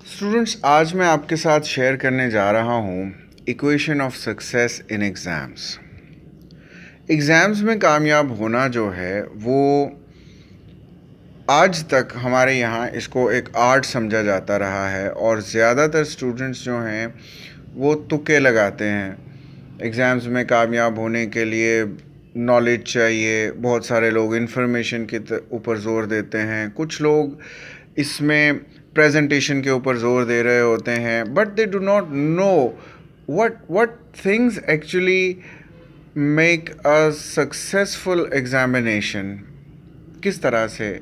Students, आज मैं आपके साथ शेयर करने जा रहा हूँ equation of success in exams. Exams में कामयाब होना जो है वो आज तक हमारे यहाँ इसको एक आर्ट समझा जाता रहा है और ज़्यादातर स्टूडेंट्स जो हैं वो तुक्के लगाते हैं। एग्ज़ाम्स में कामयाब होने के लिए नॉलेज चाहिए, बहुत सारे लोग इन्फॉर्मेशन के ऊपर ज़ोर देते हैं, कुछ लोग इसमें प्रेजेंटेशन के ऊपर ज़ोर दे रहे होते हैं, but they do not know what things actually make a successful examination। किस तरह से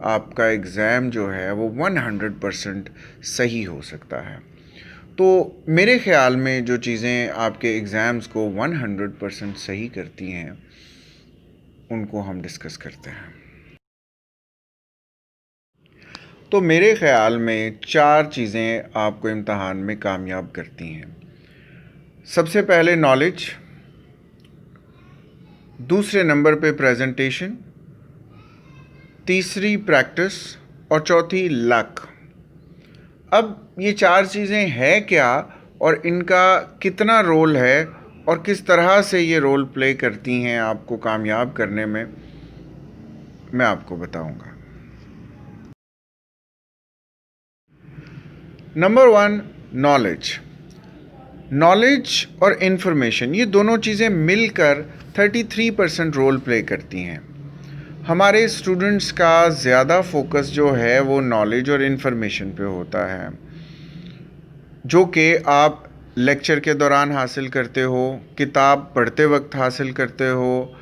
आपका एग्ज़ाम जो है वो 100% सही हो सकता है। तो मेरे ख़्याल में जो चीज़ें आपके एग्ज़ाम्स को 100% सही करती हैं उनको हम डिस्कस करते हैं। तो मेरे ख़्याल में 4 चीज़ें आपको इम्तहान में कामयाब करती हैं। सबसे पहले नॉलेज, दूसरे नंबर पे प्रेजेंटेशन, तीसरी प्रैक्टिस और चौथी लक। अब ये 4 चीज़ें हैं क्या और इनका कितना रोल है और किस तरह से ये रोल प्ले करती हैं आपको कामयाब करने में, मैं आपको बताऊंगा। नंबर 1, नॉलेज और इन्फॉर्मेशन, ये दोनों चीज़ें मिलकर 33% रोल प्ले करती हैं। हमारे स्टूडेंट्स का ज़्यादा फोकस जो है वो नॉलेज और इन्फॉर्मेशन पे होता है, जो कि आप लेक्चर के दौरान हासिल करते हो, किताब पढ़ते वक्त हासिल करते हो,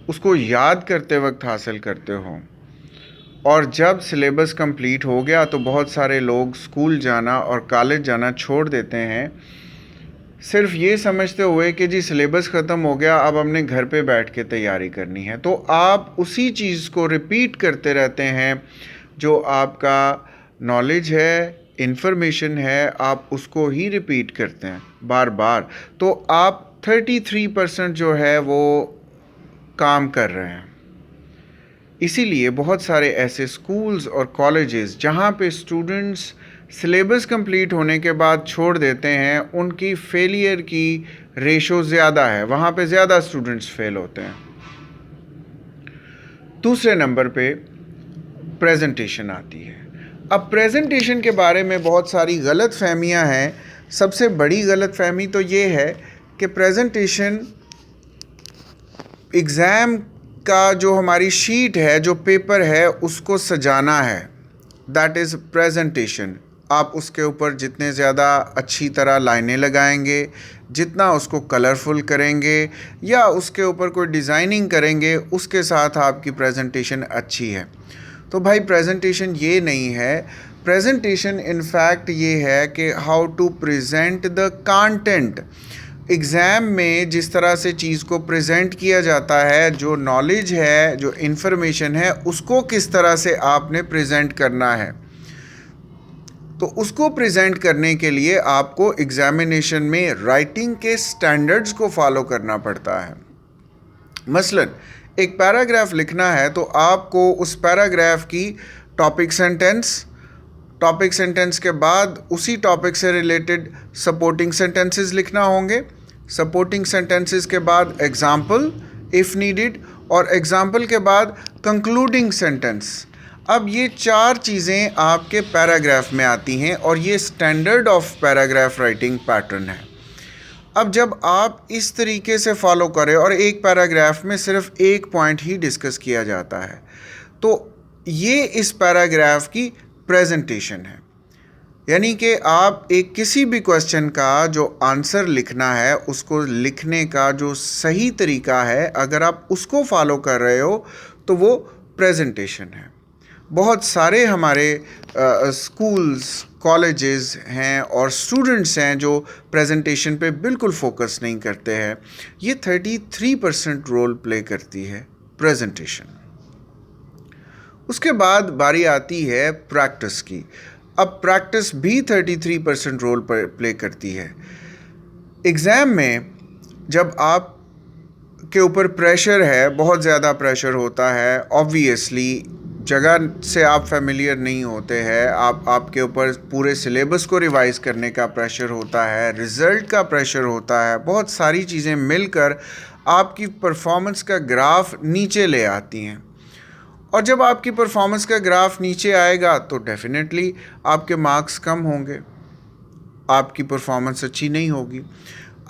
उसको याद करते वक्त हासिल करते हो। और जब सिलेबस कंप्लीट हो गया तो बहुत सारे लोग स्कूल जाना और कॉलेज जाना छोड़ देते हैं, सिर्फ ये समझते हुए कि जी सिलेबस ख़त्म हो गया, अब हमने घर पे बैठ के तैयारी करनी है। तो आप उसी चीज़ को रिपीट करते रहते हैं, जो आपका नॉलेज है, इन्फॉर्मेशन है, आप उसको ही रिपीट करते हैं बार बार। तो आप 33% जो है वो काम कर रहे हैं। इसीलिए बहुत सारे ऐसे स्कूल्स और कॉलेजेस जहाँ पे स्टूडेंट्स सिलेबस कंप्लीट होने के बाद छोड़ देते हैं, उनकी फेलियर की रेशो ज़्यादा है, वहाँ पे ज़्यादा स्टूडेंट्स फेल होते हैं। दूसरे नंबर पे प्रेजेंटेशन आती है। अब प्रेजेंटेशन के बारे में बहुत सारी गलत फहमियाँ हैं। सबसे बड़ी गलत फहमी तो ये है कि प्रेजेंटेशन एग्ज़ाम का जो हमारी शीट है, जो पेपर है, उसको सजाना है, दैट इज़ प्रेजेंटेशन। आप उसके ऊपर जितने ज़्यादा अच्छी तरह लाइनें लगाएंगे, जितना उसको कलरफुल करेंगे या उसके ऊपर कोई डिज़ाइनिंग करेंगे, उसके साथ आपकी प्रेजेंटेशन अच्छी है। तो भाई प्रेजेंटेशन ये नहीं है। प्रेजेंटेशन इनफैक्ट ये है कि how to present the content. Exam में जिस तरह से चीज़ को प्रेजेंट किया जाता है, जो नॉलेज है, जो इन्फॉर्मेशन है, उसको किस तरह से आपने प्रेजेंट करना है। तो उसको प्रेजेंट करने के लिए आपको एग्ज़ामिनेशन में राइटिंग के स्टैंडर्ड्स को फॉलो करना पड़ता है। मसलन एक पैराग्राफ लिखना है तो आपको उस पैराग्राफ की टॉपिक सेंटेंस के बाद उसी टॉपिक से रिलेटेड सपोर्टिंग सेंटेंसेस लिखना होंगे। सपोर्टिंग सेंटेंसेस के बाद एग्जाम्पल इफ़ नीडेड, और एग्जाम्पल के बाद कंक्लूडिंग सेंटेंस। अब ये 4 चीज़ें आपके पैराग्राफ में आती हैं और ये standard of paragraph writing pattern है। अब जब आप इस तरीके से फॉलो करें और एक पैराग्राफ में सिर्फ एक पॉइंट ही डिस्कस किया जाता है, तो ये इस पैराग्राफ की प्रेजेंटेशन है। यानी कि आप एक किसी भी क्वेश्चन का जो आंसर लिखना है, उसको लिखने का जो सही तरीका है, अगर आप उसको फॉलो कर रहे हो तो वो प्रेजेंटेशन है। बहुत सारे हमारे स्कूल्स, कॉलेजेस हैं और स्टूडेंट्स हैं जो प्रेजेंटेशन पे बिल्कुल फोकस नहीं करते हैं। ये 33% रोल प्ले करती है प्रेजेंटेशन। उसके बाद बारी आती है प्रैक्टिस की। अब प्रैक्टिस भी 33% रोल प्ले करती है। एग्ज़ाम में जब आप के ऊपर प्रेशर है, बहुत ज़्यादा प्रेशर होता है, ऑब्वियसली जगह से आप फेमिलियर नहीं होते हैं, आपके ऊपर पूरे सिलेबस को रिवाइज करने का प्रेशर होता है, रिज़ल्ट का प्रेशर होता है, बहुत सारी चीज़ें मिलकर आपकी परफॉर्मेंस का ग्राफ नीचे ले आती हैं। और जब आपकी परफॉर्मेंस का ग्राफ नीचे आएगा तो डेफिनेटली आपके मार्क्स कम होंगे, आपकी परफॉर्मेंस अच्छी नहीं होगी।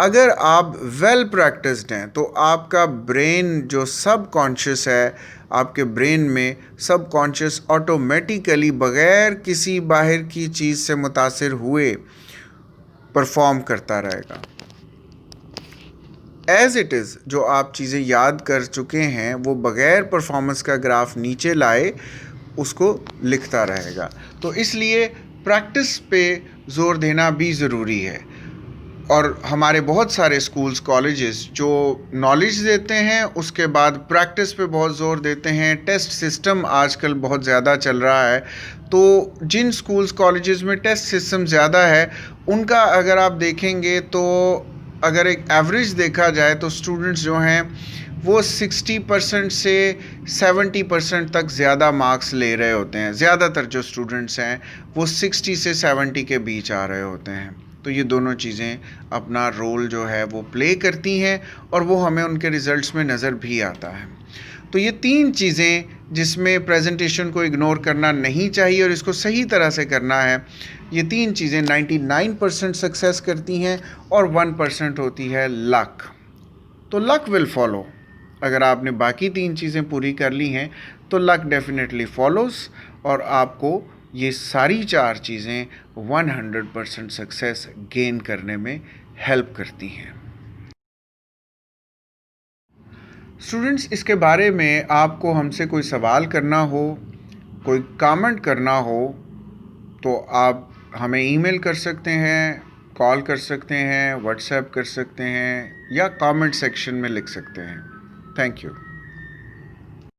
अगर आप वेल प्रैक्टिस्ड हैं तो आपका ब्रेन जो सब कॉन्शियस है, आपके ब्रेन में सब कॉन्शियस ऑटोमेटिकली बग़ैर किसी बाहर की चीज़ से मुतासिर हुए परफॉर्म करता रहेगा। एज़ इट इज़ जो आप चीज़ें याद कर चुके हैं वो बग़ैर परफॉर्मेंस का ग्राफ नीचे लाए उसको लिखता रहेगा। तो इसलिए प्रैक्टिस पे ज़ोर देना भी ज़रूरी है। और हमारे बहुत सारे स्कूल्स कॉलेजेस जो नॉलेज देते हैं उसके बाद प्रैक्टिस पे बहुत ज़ोर देते हैं। टेस्ट सिस्टम आजकल बहुत ज़्यादा चल रहा है, तो जिन स्कूल्स कॉलेजेस में टेस्ट सिस्टम ज़्यादा है उनका अगर आप देखेंगे तो अगर एक एवरेज देखा जाए तो स्टूडेंट्स जो हैं वो 60% से 70% तक ज़्यादा मार्क्स ले रहे होते हैं। ज़्यादातर जो स्टूडेंट्स हैं वो 60 से 70 के बीच आ रहे होते हैं। तो ये दोनों चीज़ें अपना रोल जो है वो प्ले करती हैं और वो हमें उनके रिज़ल्ट्स में नज़र भी आता है। तो ये 3 चीज़ें जिसमें प्रेजेंटेशन को इग्नोर करना नहीं चाहिए और इसको सही तरह से करना है, ये 3 चीज़ें 99% सक्सेस करती हैं और 1% होती है लक। तो लक विल फॉलो। अगर आपने बाकी 3 चीज़ें पूरी कर ली हैं तो लक डेफिनेटली फॉलोज़ और आपको ये सारी 4 चीज़ें 100% सक्सेस गेन करने में हेल्प करती हैं। स्टूडेंट्स, इसके बारे में आपको हमसे कोई सवाल करना हो, कोई कमेंट करना हो तो आप हमें ईमेल कर सकते हैं, कॉल कर सकते हैं, व्हाट्सएप कर सकते हैं या कमेंट सेक्शन में लिख सकते हैं। Thank you.